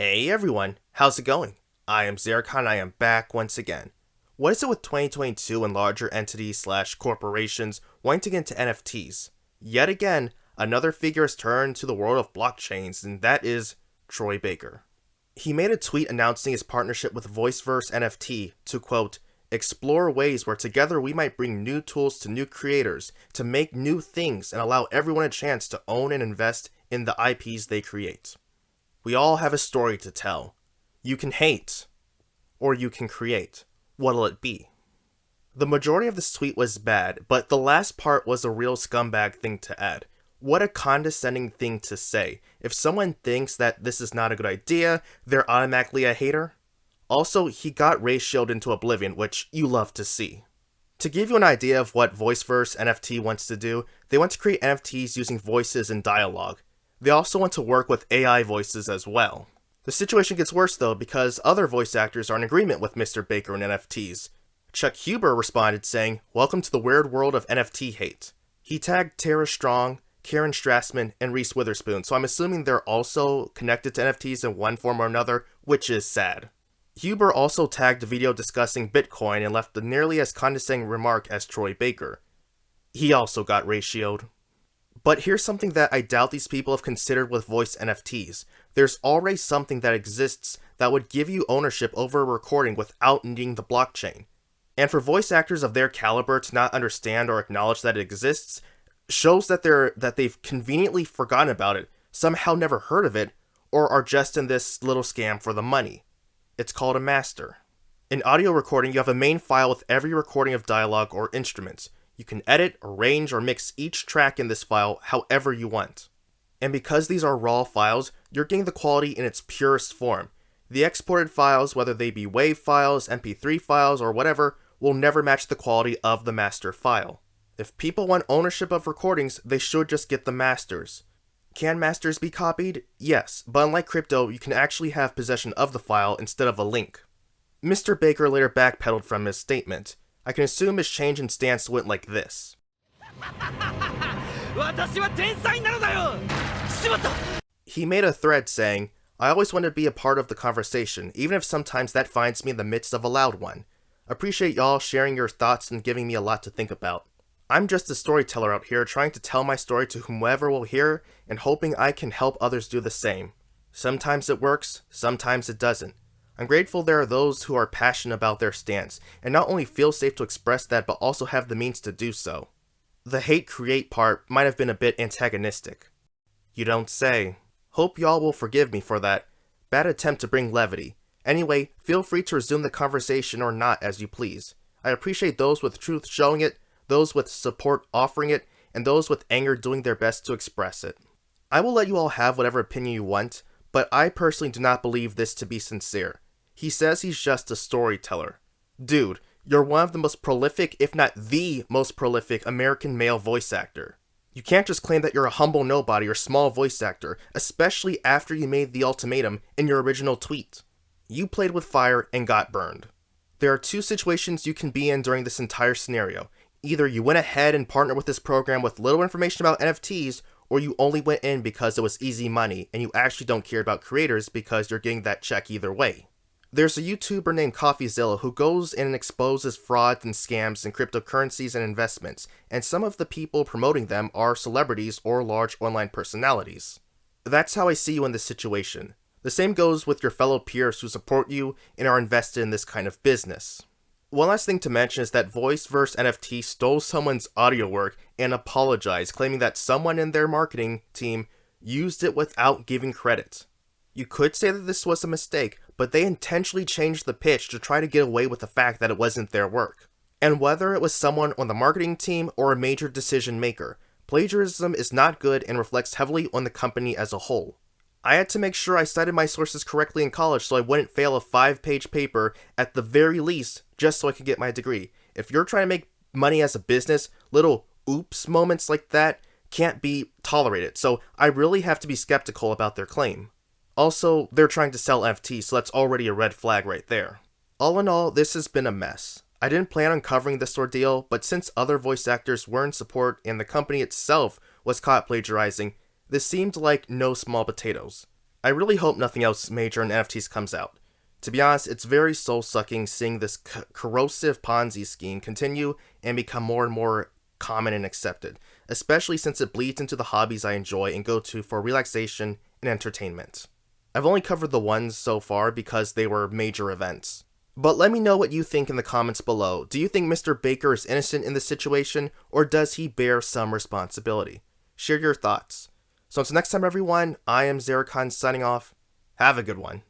Hey everyone, how's it going? I am Xeracon, I am back once again. What is it with 2022 and larger entities slash corporations wanting to get into NFTs? Yet again, another figure has turned to the world of blockchains, and that is Troy Baker. He made a tweet announcing his partnership with VoiceverseNFT to, quote, explore ways where together we might bring new tools to new creators to make new things and allow everyone a chance to own and invest in the IPs they create. We all have a story to tell. You can hate, or you can create. What'll it be? The majority of this tweet was bad, but the last part was a real scumbag thing to add. What a condescending thing to say. If someone thinks that this is not a good idea, they're automatically a hater. Also, he got ratioed into oblivion, which you love to see. To give you an idea of what VoiceverseNFT wants to do, they want to create NFTs using voices and dialogue. They also want to work with AI voices as well. The situation gets worse though because other voice actors are in agreement with Mr. Baker and NFTs. Chuck Huber responded saying, welcome to the weird world of NFT hate. He tagged Tara Strong, Karen Strassman, and Reese Witherspoon, so I'm assuming they're also connected to NFTs in one form or another, which is sad. Huber also tagged a video discussing Bitcoin and left a nearly as condescending remark as Troy Baker. He also got ratioed. But here's something that I doubt these people have considered with voice NFTs. There's already something that exists that would give you ownership over a recording without needing the blockchain. And for voice actors of their caliber to not understand or acknowledge that it exists shows that they've conveniently forgotten about it, somehow never heard of it, or are just in this little scam for the money. It's called a master. In audio recording, you have a main file with every recording of dialogue or instruments. You can edit, arrange, or mix each track in this file however you want. And because these are raw files, you're getting the quality in its purest form. The exported files, whether they be WAV files, MP3 files, or whatever, will never match the quality of the master file. If people want ownership of recordings, they should just get the masters. Can masters be copied? Yes, but unlike crypto, you can actually have possession of the file instead of a link. Mr. Baker later backpedaled from his statement. I can assume his change in stance went like this. He made a thread saying, I always want to be a part of the conversation, even if sometimes that finds me in the midst of a loud one. Appreciate y'all sharing your thoughts and giving me a lot to think about. I'm just a storyteller out here trying to tell my story to whomever will hear and hoping I can help others do the same. Sometimes it works, sometimes it doesn't. I'm grateful there are those who are passionate about their stance, and not only feel safe to express that, but also have the means to do so. The hate create part might have been a bit antagonistic. You don't say. Hope y'all will forgive me for that. Bad attempt to bring levity. Anyway, feel free to resume the conversation or not as you please. I appreciate those with truth showing it, those with support offering it, and those with anger doing their best to express it. I will let you all have whatever opinion you want, but I personally do not believe this to be sincere. He says he's just a storyteller. Dude, you're one of the most prolific, if not the most prolific, American male voice actor. You can't just claim that you're a humble nobody or small voice actor, especially after you made the ultimatum in your original tweet. You played with fire and got burned. There are two situations you can be in during this entire scenario. Either you went ahead and partnered with this program with little information about NFTs, or you only went in because it was easy money and you actually don't care about creators because you're getting that check either way. There's a YouTuber named CoffeeZilla who goes in and exposes frauds and scams in cryptocurrencies and investments, and some of the people promoting them are celebrities or large online personalities. That's how I see you in this situation. The same goes with your fellow peers who support you and are invested in this kind of business. One last thing to mention is that VoiceverseNFT stole someone's audio work and apologized, claiming that someone in their marketing team used it without giving credit. You could say that this was a mistake, but they intentionally changed the pitch to try to get away with the fact that it wasn't their work. And whether it was someone on the marketing team or a major decision maker, plagiarism is not good and reflects heavily on the company as a whole. I had to make sure I cited my sources correctly in college so I wouldn't fail a 5-page paper at the very least, just so I could get my degree. If you're trying to make money as a business, little oops moments like that can't be tolerated, so I really have to be skeptical about their claim. Also, they're trying to sell NFTs, so that's already a red flag right there. All in all, this has been a mess. I didn't plan on covering this ordeal, but since other voice actors were in support and the company itself was caught plagiarizing, this seemed like no small potatoes. I really hope nothing else major in NFTs comes out. To be honest, it's very soul-sucking seeing this corrosive Ponzi scheme continue and become more and more common and accepted, especially since it bleeds into the hobbies I enjoy and go to for relaxation and entertainment. I've only covered the ones so far because they were major events. But let me know what you think in the comments below. Do you think Mr. Baker is innocent in this situation, or does he bear some responsibility? Share your thoughts. So until next time everyone, I am Xeracon signing off. Have a good one.